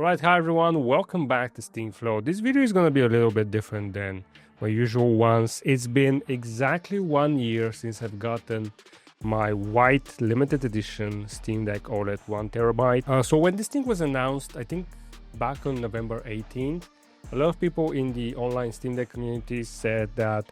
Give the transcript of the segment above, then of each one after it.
Alright, hi everyone, welcome back to Steam Flow. This video is gonna be a little bit different than my usual ones. It's been exactly 1 year since I've gotten my white limited edition Steam Deck OLED 1TB. So when this thing was announced, I think back on November 18th, a lot of people in the online Steam Deck community said that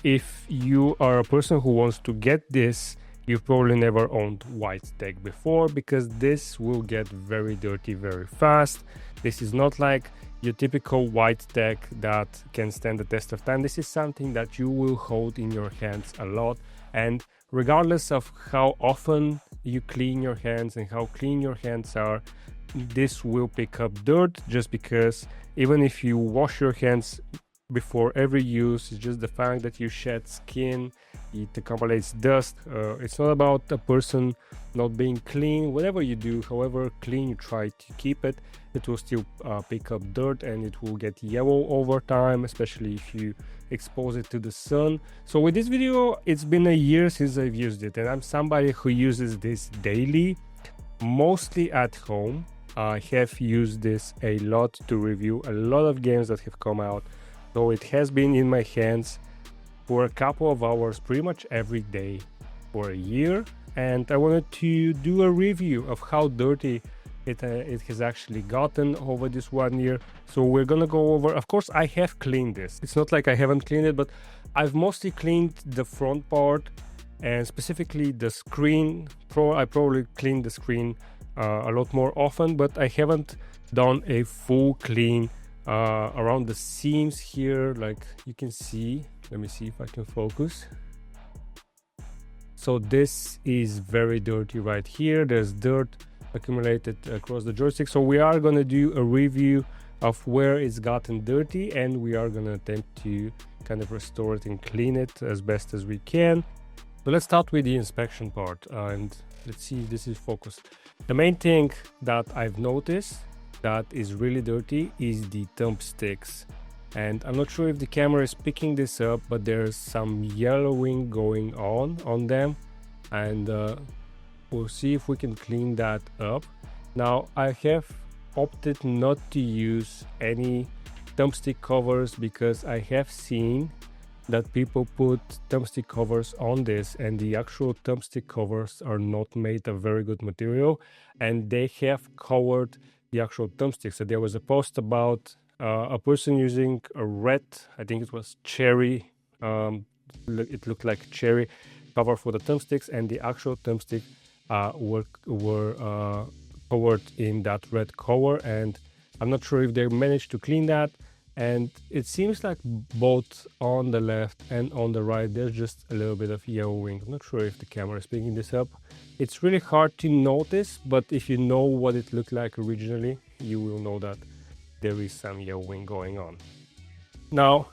if you are a person who wants to get this, you've probably never owned white tech before, because this will get very dirty very fast. This is not like your typical white tech that can stand the test of time. This is something that you will hold in your hands a lot, and regardless of how often you clean your hands and how clean your hands are, this will pick up dirt, just because even if you wash your hands before every use, it's just the fact that you shed skin, it accumulates dust. It's not about a person not being clean. Whatever you do, however clean you try to keep it, it will still pick up dirt, and it will get yellow over time, especially if you expose it to the sun. So with this video, it's been a year since I've used it, and I'm somebody who uses this daily, mostly at home. I have used this a lot to review a lot of games that have come out. So it has been in my hands for a couple of hours pretty much every day for a year, and I wanted to do a review of how dirty it has actually gotten over this 1 year. So we're gonna go over, of course I have cleaned this, it's not like I haven't cleaned it, but I've mostly cleaned the front part and specifically the screen. I probably cleaned the screen a lot more often, but I haven't done a full clean around the seams here. Like you can see, let me see if I can focus. So this is very dirty right here. There's dirt accumulated across the joystick. So we are going to do a review of where it's gotten dirty, and we are going to attempt to kind of restore it and clean it as best as we can. So let's start with the inspection part, and let's see if this is focused. The main thing that I've noticed that is really dirty is the thumbsticks, and I'm not sure if the camera is picking this up, but there's some yellowing going on them, and we'll see if we can clean that up. Now I have opted not to use any thumbstick covers, because I have seen that people put thumbstick covers on this, and the actual thumbstick covers are not made of very good material, and they have covered the actual thumbsticks. So there was a post about a person using a red, I think it was cherry, it looked like cherry cover for the thumbsticks, and the actual thumbstick were covered in that red cover, and I'm not sure if they managed to clean that. And it seems like both on the left and on the right there's just a little bit of yellowing. I'm not sure if the camera is picking this up. It's really hard to notice, but if you know what it looked like originally, you will know that there is some yellowing going on. Now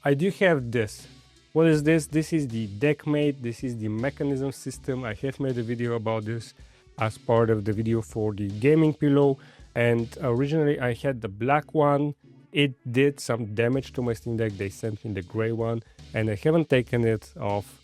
I do have this. What is this? This is the DeckMate. This is the mechanism system. I have made a video about this as part of the video for the gaming pillow, and originally I had the black one. It did some damage to my Steam Deck. They sent me the gray one, and I haven't taken it off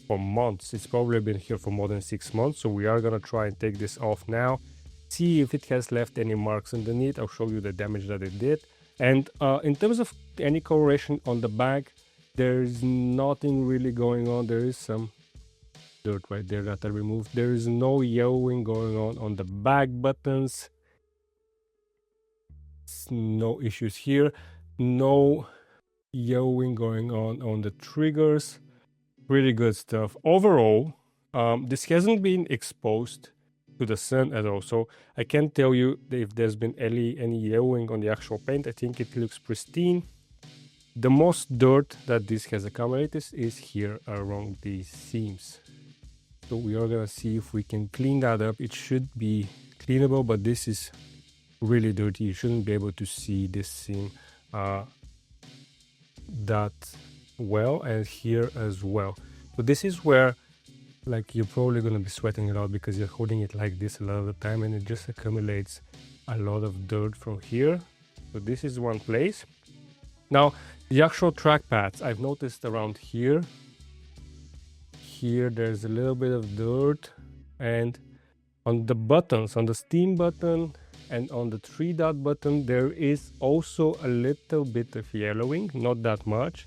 for months. It's probably been here for more than 6 months, so we are gonna try and take this off now, see if it has left any marks underneath. I'll show you the damage that it did. And in terms of any coloration on the back, there's nothing really going on. There is some dirt right there that I removed. There is no yellowing going on the back buttons. No issues here, no yellowing going on the triggers. Really good stuff overall. This hasn't been exposed to the sun at all, so I can't tell you if there's been any yellowing on the actual paint. I think it looks pristine. The most dirt that this has accumulated is here around these seams, so we are gonna see if we can clean that up. It should be cleanable, but this is really dirty. You shouldn't be able to see this seam that well, and here as well. So this is where, like, you're probably going to be sweating a lot because you're holding it like this a lot of the time, and it just accumulates a lot of dirt from here. So this is one place. Now the actual trackpads, I've noticed around here there's a little bit of dirt, and on the buttons, on the Steam button, and on the 3-dot button there is also a little bit of yellowing, not that much,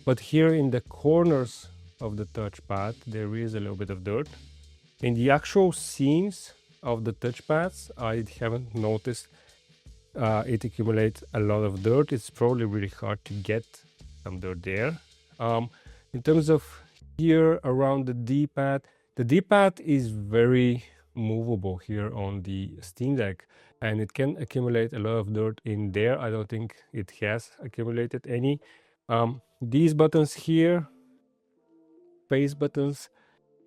but here in the corners of the touchpad there is a little bit of dirt. In the actual seams of the touchpads I haven't noticed it accumulates a lot of dirt. It's probably really hard to get some dirt there. In terms of here around the D-pad is very movable here on the Steam Deck, and it can accumulate a lot of dirt in there. I don't think it has accumulated any. These buttons here, face buttons,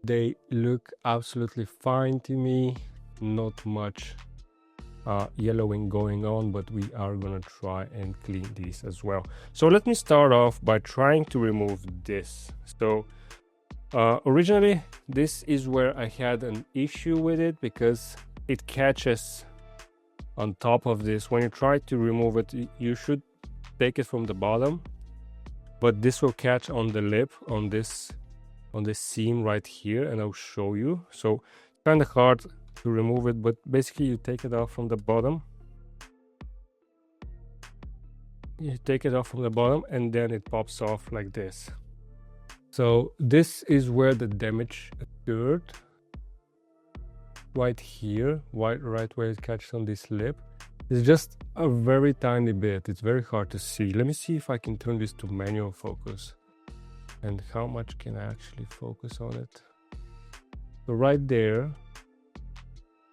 they look absolutely fine to me. Not much yellowing going on, but we are gonna try and clean these as well. So let me start off by trying to remove this. So originally this is where I had an issue with it because it catches on top of this. When you try to remove it, you should take it from the bottom, but this will catch on the lip on this seam right here, and I'll show you. So kind of hard to remove it, but basically you take it off from the bottom. You take it off from the bottom and then it pops off like this. So this is where the damage occurred, right here, right where it catches on this lip. It's just a very tiny bit. It's very hard to see. Let me see if I can turn this to manual focus and how much can I actually focus on it. So right there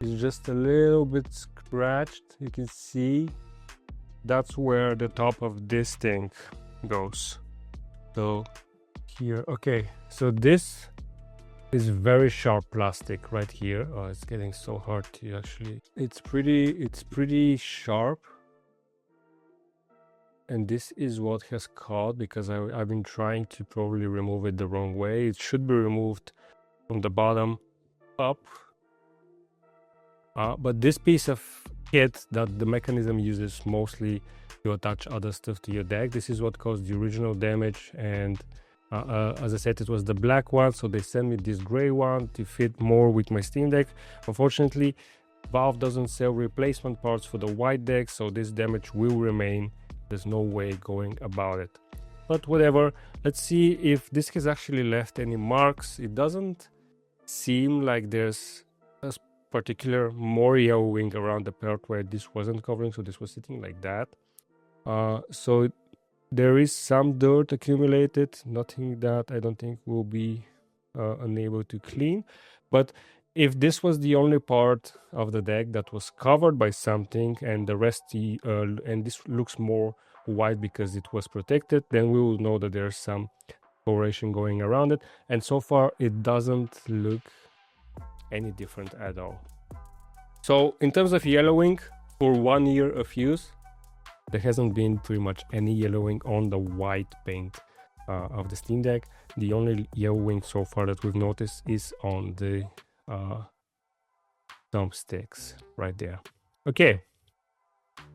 is just a little bit scratched. You can see that's where the top of this thing goes. So here, okay, so this is very sharp plastic right here. Oh, it's getting so hard to actually, it's pretty sharp, and this is what has caught because I've been trying to probably remove it the wrong way. It should be removed from the bottom up. But this piece of kit that the mechanism uses mostly to attach other stuff to your deck, this is what caused the original damage. And as I said, it was the black one, so they sent me this gray one to fit more with my Steam Deck. Unfortunately, Valve doesn't sell replacement parts for the white deck, so this damage will remain. There's no way going about it. But whatever, let's see if this has actually left any marks. It doesn't seem like there's a particular more yellowing around the part where this wasn't covering, so this was sitting like that. So there is some dirt accumulated, nothing that I don't think will be unable to clean. But if this was the only part of the deck that was covered by something and the rest and this looks more white because it was protected, then we will know that there's some coloration going around it, and so far it doesn't look any different at all. So in terms of yellowing, for 1 year of use, there hasn't been pretty much any yellowing on the white paint of the Steam Deck. The only yellowing so far that we've noticed is on the thumbsticks right there. Okay,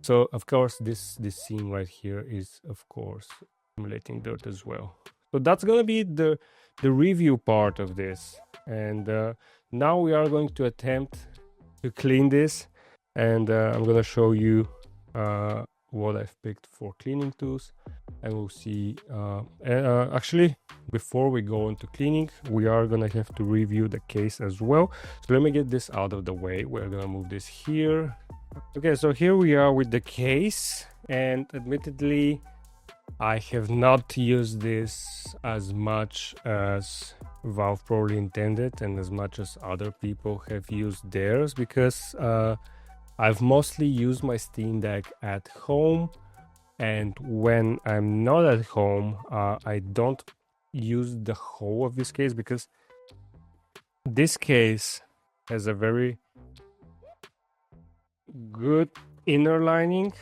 so of course this seam right here is of course accumulating dirt as well. So that's gonna be the review part of this, and now we are going to attempt to clean this, and I'm gonna show you what I've picked for cleaning tools, and we'll see. Actually, before we go into cleaning, we are gonna have to review the case as well. So let me get this out of the way. We're gonna move this here. Okay, so here we are with the case, and admittedly I have not used this as much as Valve probably intended and as much as other people have used theirs, because I've mostly used my Steam Deck at home, and when I'm not at home, I don't use the whole of this case because this case has a very good inner lining.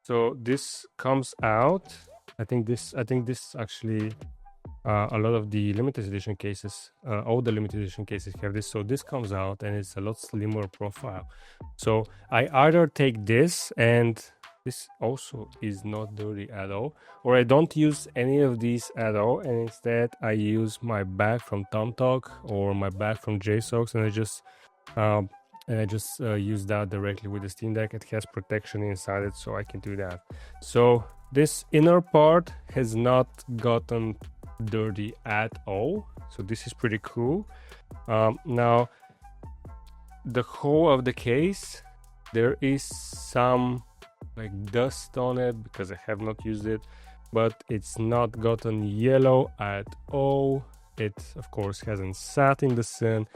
So this comes out. I think this actually a lot of the limited edition cases, all the limited edition cases have this. So this comes out and it's a lot slimmer profile. So I either take this, and this also is not dirty at all, or I don't use any of these at all, and instead I use my bag from TomTalk or my bag from JSOX, and I just and I just use that directly with the Steam Deck. It has protection inside it, so I can do that. So this inner part has not gotten dirty at all, so this is pretty cool. Now the whole of the case, there is some like dust on it because I have not used it, but it's not gotten yellow at all. It of course hasn't sat in the sun.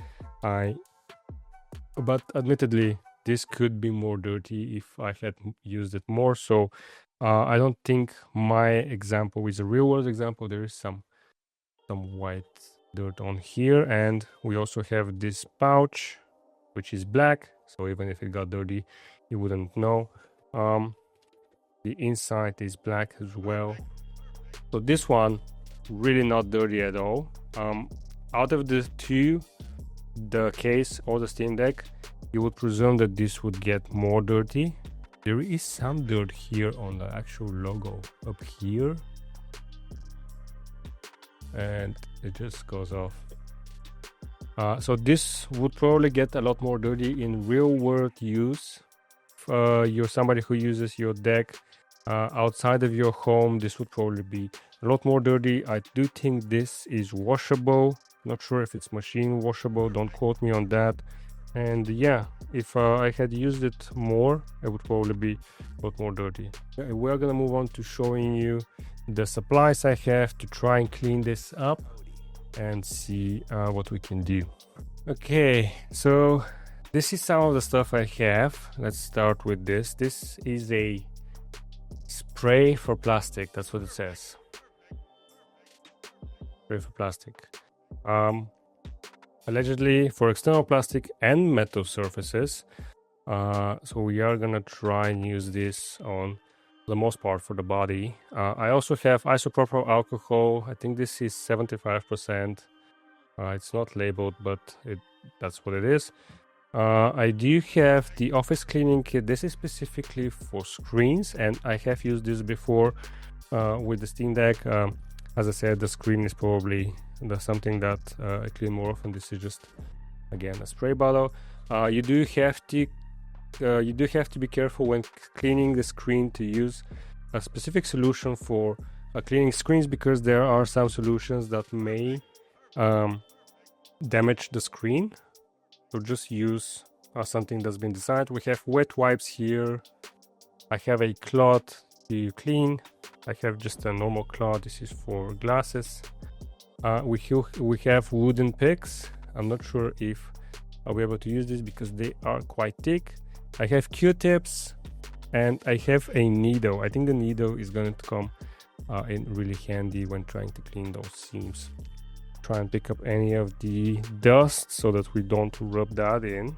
But admittedly, this could be more dirty if I had used it more. So I don't think my example is a real world example. There is some white dirt on here, and we also have this pouch which is black, so even if it got dirty you wouldn't know. The inside is black as well, so this one really not dirty at all. Out of the two, the case or the Steam Deck, you would presume that this would get more dirty. There is some dirt here on the actual logo up here, and it just goes off. So this would probably get a lot more dirty in real world use. If you're somebody who uses your deck outside of your home, this would probably be a lot more dirty. I do think this is washable. Not sure if it's machine washable, don't quote me on that. And yeah, if I had used it more, it would probably be a lot more dirty. We're gonna move on to showing you the supplies I have to try and clean this up and see what we can do. Okay, so this is some of the stuff I have. Let's start with this. This is a spray for plastic, that's what it says. Spray for plastic. Allegedly for external plastic and metal surfaces. So we are gonna try and use this on the most part for the body. I also have isopropyl alcohol. I think this is 75%. It's not labeled, but that's what it is. I do have the office cleaning kit. This is specifically for screens, and I have used this before with the Steam Deck. As I said, the screen is probably something that I clean more often. This is just, again, a spray bottle. You do have to be careful when cleaning the screen to use a specific solution for cleaning screens, because there are some solutions that may damage the screen. So just use something that's been designed. We have wet wipes here. I have a cloth to clean. I have just a normal cloth. This is for glasses. We have wooden picks. I'm not sure if I'll be able to use this because they are quite thick. I have Q-tips and I have a needle. I think the needle is going to come in really handy when trying to clean those seams. Try and pick up any of the dust so that we don't rub that in.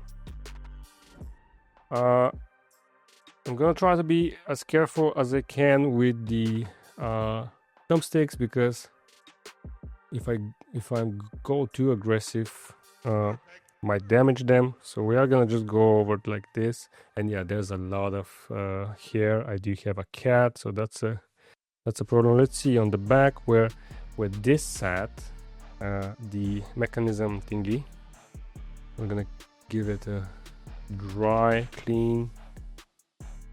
I'm gonna try to be as careful as I can with the thumbsticks, because if I go too aggressive, might damage them. So we are gonna just go over it like this. And yeah, there's a lot of hair. I do have a cat, so that's a problem. Let's see on the back where this sat, the mechanism thingy. We're gonna give it a dry clean.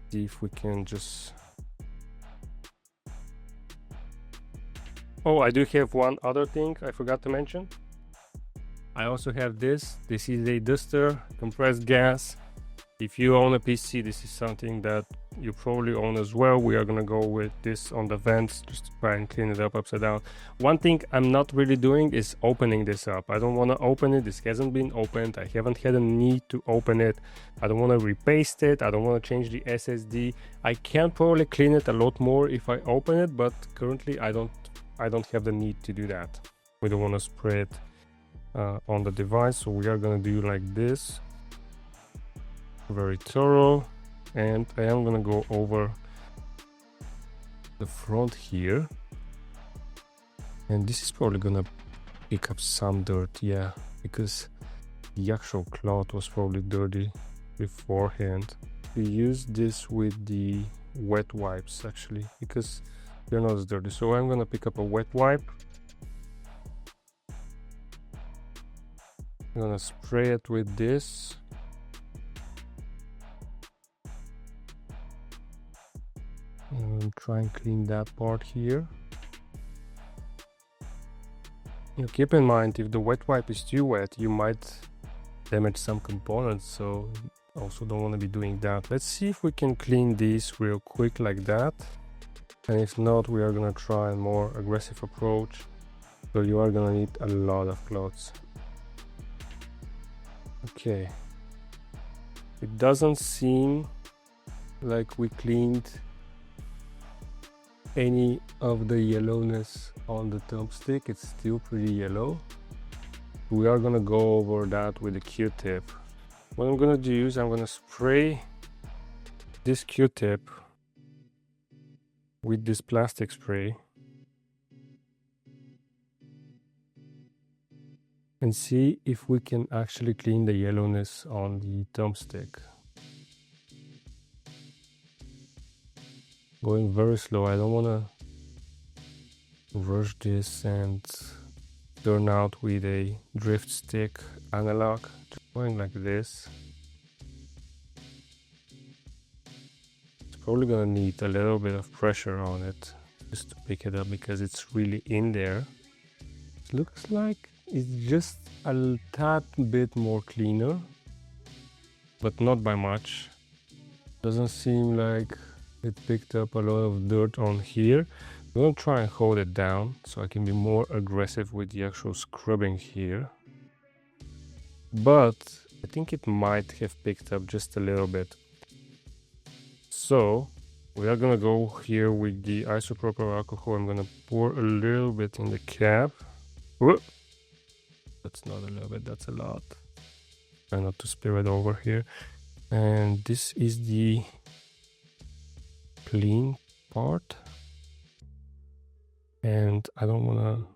See if we can just... Oh, I do have one other thing I forgot to mention. I also have this. This is a duster, compressed gas. If you own a PC, this is something that you probably own as well. We are gonna go with this on the vents just to try and clean it up upside down. One thing I'm not really doing is opening this up. I don't want to open it. This hasn't been opened. I haven't had a need to open it. I don't want to repaste it. I don't want to change the SSD. I can probably clean it a lot more if I open it, but currently I don't have the need to do that. We don't want to spray it on the device, so we are gonna do like this. Very thorough. And I am gonna go over the front here, and this is probably gonna pick up some dirt, yeah, because the actual cloth was probably dirty beforehand. We use this with the wet wipes actually, because they're not as dirty. So I'm gonna pick up a wet wipe. I'm gonna spray it with this. and try and clean that part here. You know, keep in mind, if the wet wipe is too wet, you might damage some components, so also don't want to be doing that. Let's see if we can clean these real quick like that, and if not, we are gonna try a more aggressive approach. So you are gonna need a lot of cloths. Okay, it doesn't seem like we cleaned any of the yellowness on the thumbstick. It's still pretty yellow. We are gonna go over that with a Q-tip. What I'm gonna do is I'm gonna spray this Q-tip with this plastic spray and see if we can actually clean the yellowness on the thumbstick. Going very slow. I don't want to rush this and turn out with a drift stick analog. Just going like this. It's probably gonna need a little bit of pressure on it just to pick it up because it's really in there. It looks like it's just a tad bit more cleaner, but not by much. Doesn't seem like it picked up a lot of dirt on here. I'm gonna try and hold it down so I can be more aggressive with the actual scrubbing here. But I think it might have picked up just a little bit. So we are gonna go here with the isopropyl alcohol. I'm gonna pour a little bit in the cap. Whoop. That's not a little bit, that's a lot. Try not to spill it over here. And this is the clean part. And I don't want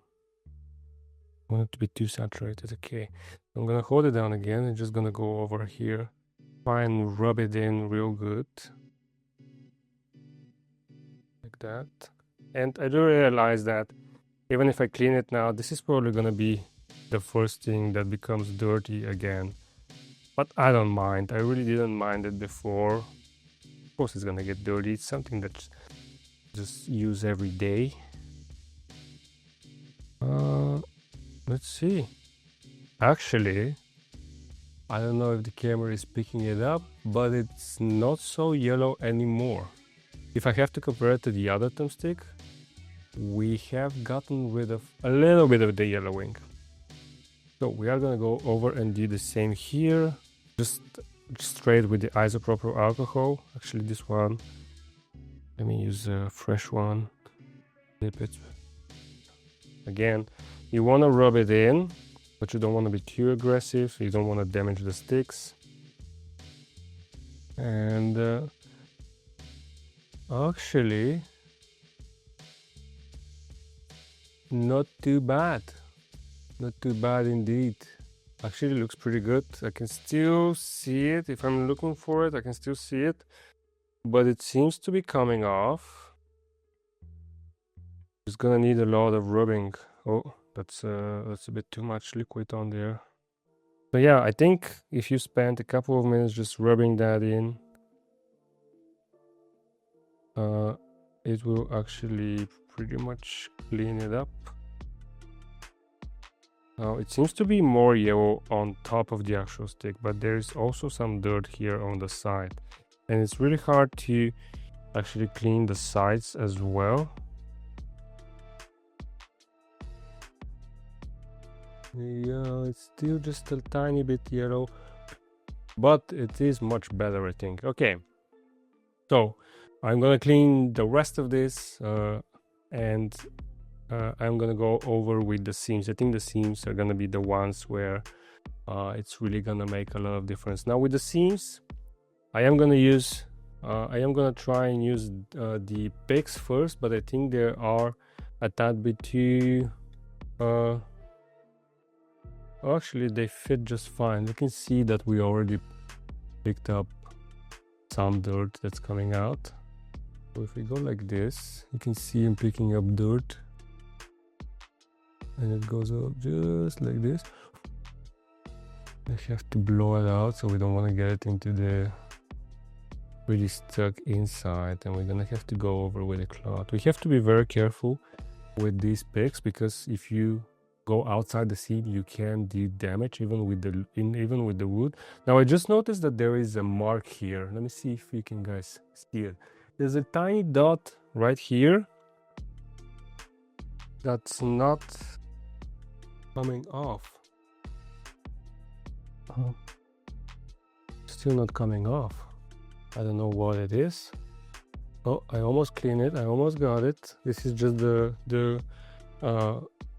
it to be too saturated. Okay, I'm gonna hold it down again and just gonna go over here, try and rub it in real good like that. And I do realize that even if I clean it now, this is probably gonna be the first thing that becomes dirty again, but I don't mind. I really didn't mind it before. Of course it's gonna get dirty. It's something that just use every day. Let's see. Actually, I don't know if the camera is picking it up, but it's not so yellow anymore. If I have to compare it to the other thumbstick, we have gotten rid of a little bit of the yellowing. So we are gonna go over and do the same here, just straight with the isopropyl alcohol. Actually, this one, let me use a fresh one. Dip it. Again, you want to rub it in, but you don't want to be too aggressive. You don't want to damage the sticks. And actually, not too bad. Not too bad indeed. Actually looks pretty good. I can still see it. If I'm looking for it, I can still see it. But it seems to be coming off. It's gonna need a lot of rubbing. Oh, that's a bit too much liquid on there. So yeah, I think if you spend a couple of minutes just rubbing that in, it will actually pretty much clean it up. Now it seems to be more yellow on top of the actual stick, but there is also some dirt here on the side, and it's really hard to actually clean the sides as well. Yeah, it's still just a tiny bit yellow, but it is much better, I think. Okay, so I'm gonna clean the rest of this and I'm gonna go over with the seams. I think the seams are gonna be the ones where it's really gonna make a lot of difference. Now with the seams, I am gonna try and use the picks first, but I think they are a tad bit too actually they fit just fine. You can see that we already picked up some dirt that's coming out. So if we go like this, you can see I'm picking up dirt, and it goes up just like this. I have to blow it out, so we don't want to get it into the really stuck inside, and we're gonna have to go over with a cloth. We have to be very careful with these picks, because if you go outside the seam, you can do damage even with the wood. Now I just noticed that there is a mark here. Let me see if you can guys see it. There's a tiny dot right here that's not coming off. Still not coming off. I don't know what it is. Oh, I almost cleaned it. I almost got it. This is just the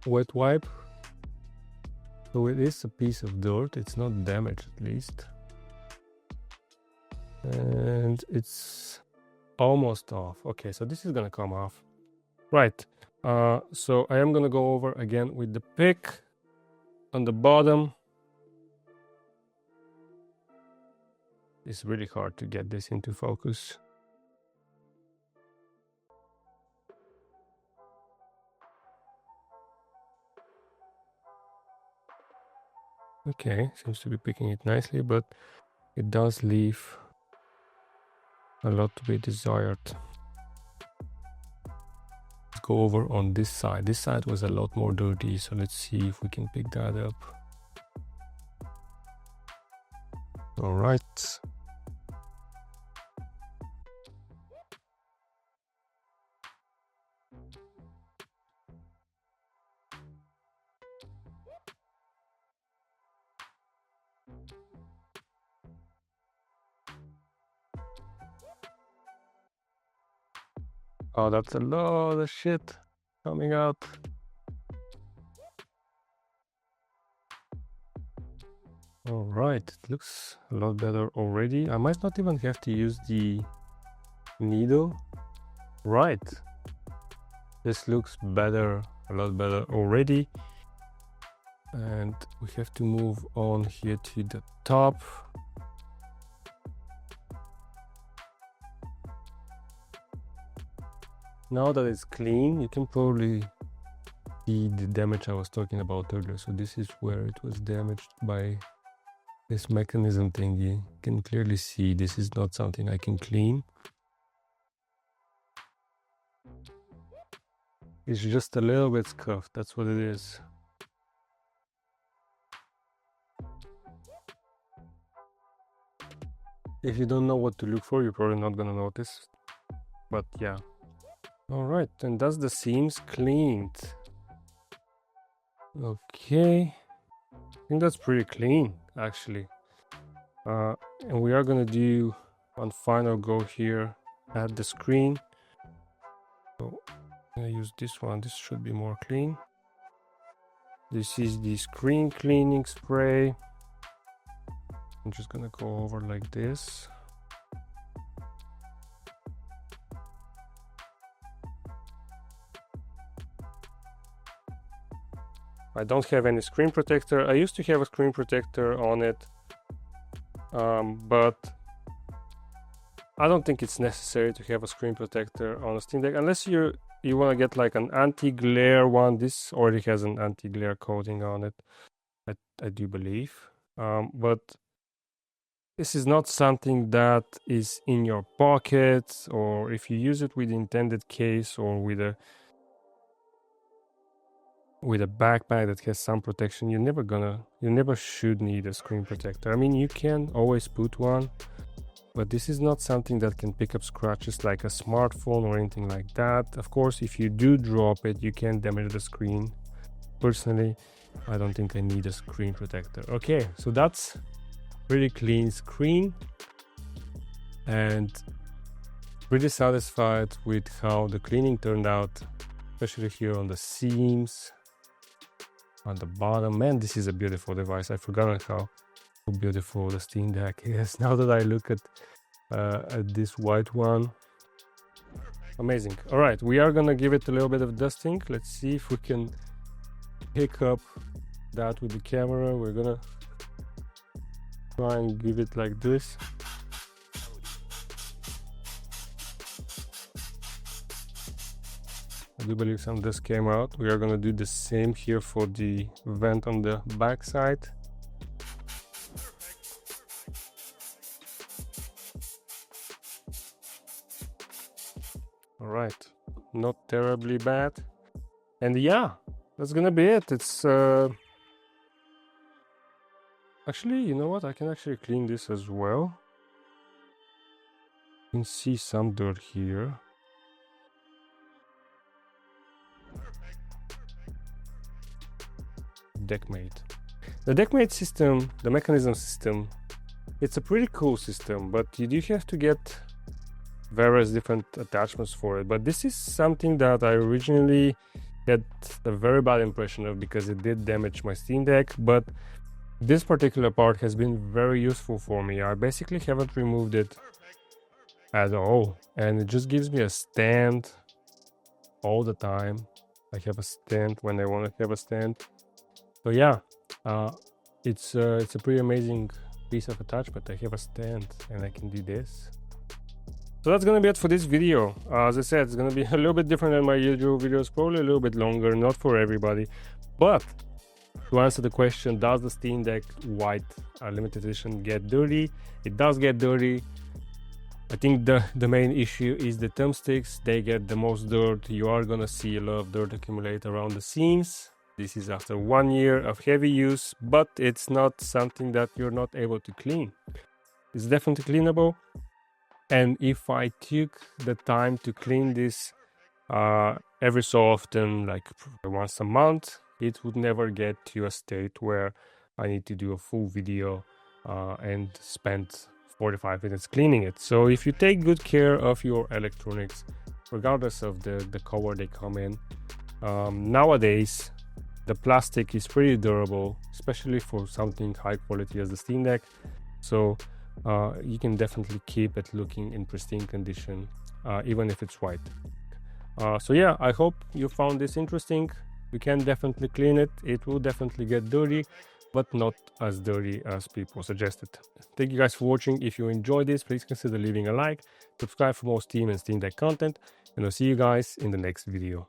wet wipe. So it is a piece of dirt. It's not damaged, at least. And it's almost off. Okay, so this is gonna come off. Right. So I am gonna go over again with the pick on the bottom. It's really hard to get this into focus. Okay, seems to be picking it nicely, but it does leave a lot to be desired. Let's go over on this side. This side was a lot more dirty, so let's see if we can pick that up. All right. Oh, that's a lot of shit coming out. All right, it looks a lot better already. I might not even have to use the needle. Right. This looks better, a lot better already. And we have to move on here to the top. Now that it's clean, you can probably see the damage I was talking about earlier. So this is where it was damaged by this mechanism thingy. You can clearly see this is not something I can clean. It's just a little bit scuffed, that's what it is. If you don't know what to look for, you're probably not gonna notice. But yeah. Alright, and that's the seams cleaned. Okay. I think that's pretty clean, actually. And we are gonna do one final go here at the screen. So I'm gonna use this one. This should be more clean. This is the screen cleaning spray. I'm just gonna go over like this. I don't have any screen protector. I used to have a screen protector on it, but I don't think it's necessary to have a screen protector on a Steam Deck unless you want to get like an anti-glare one. This already has an anti-glare coating on it, I do believe, but this is not something that is in your pocket, or if you use it with the intended case or with a backpack that has some protection, you never should need a screen protector. I mean, you can always put one, but this is not something that can pick up scratches like a smartphone or anything like that. Of course, if you do drop it, you can damage the screen. Personally, I don't think I need a screen protector. Okay, so that's pretty clean screen, and pretty satisfied with how the cleaning turned out, especially here on the seams. On the bottom, man, this is a beautiful device. I forgot how beautiful the Steam Deck is. Now that I look at this white one, amazing. All right, we are gonna give it a little bit of dusting. Let's see if we can pick up that with the camera. We're gonna try and give it like this. I do believe some dust came out. We are gonna do the same here for the vent on the back side. All right, not terribly bad. And yeah, that's gonna be it. It's actually, you know what? I can actually clean this as well. You can see some dirt here. Deckmate. The Deckmate system, the mechanism system, it's a pretty cool system, but you do have to get various different attachments for it. But this is something that I originally had a very bad impression of because it did damage my Steam Deck, but this particular part has been very useful for me. I basically haven't removed it at all, and it just gives me a stand all the time. I have a stand when I want to have a stand. So yeah, it's a pretty amazing piece of attachment. I have a stand and I can do this. So that's gonna be it for this video. As I said, it's gonna be a little bit different than my usual videos, probably a little bit longer, not for everybody. But to answer the question, does the Steam Deck White limited edition get dirty? It does get dirty. I think the main issue is the thumbsticks. They get the most dirt. You are gonna see a lot of dirt accumulate around the seams. This is after 1 year of heavy use, but it's not something that you're not able to clean. It's definitely cleanable. And if I took the time to clean this every so often, like once a month, it would never get to a state where I need to do a full video and spend 45 minutes cleaning it. So if you take good care of your electronics, regardless of the cover they come in, nowadays the plastic is pretty durable, especially for something high quality as the Steam Deck. So you can definitely keep it looking in pristine condition, even if it's white. So yeah, I hope you found this interesting. You can definitely clean it. It will definitely get dirty, but not as dirty as people suggested. Thank you guys for watching. If you enjoyed this, please consider leaving a like, subscribe for more Steam and Steam Deck content, and I'll see you guys in the next video.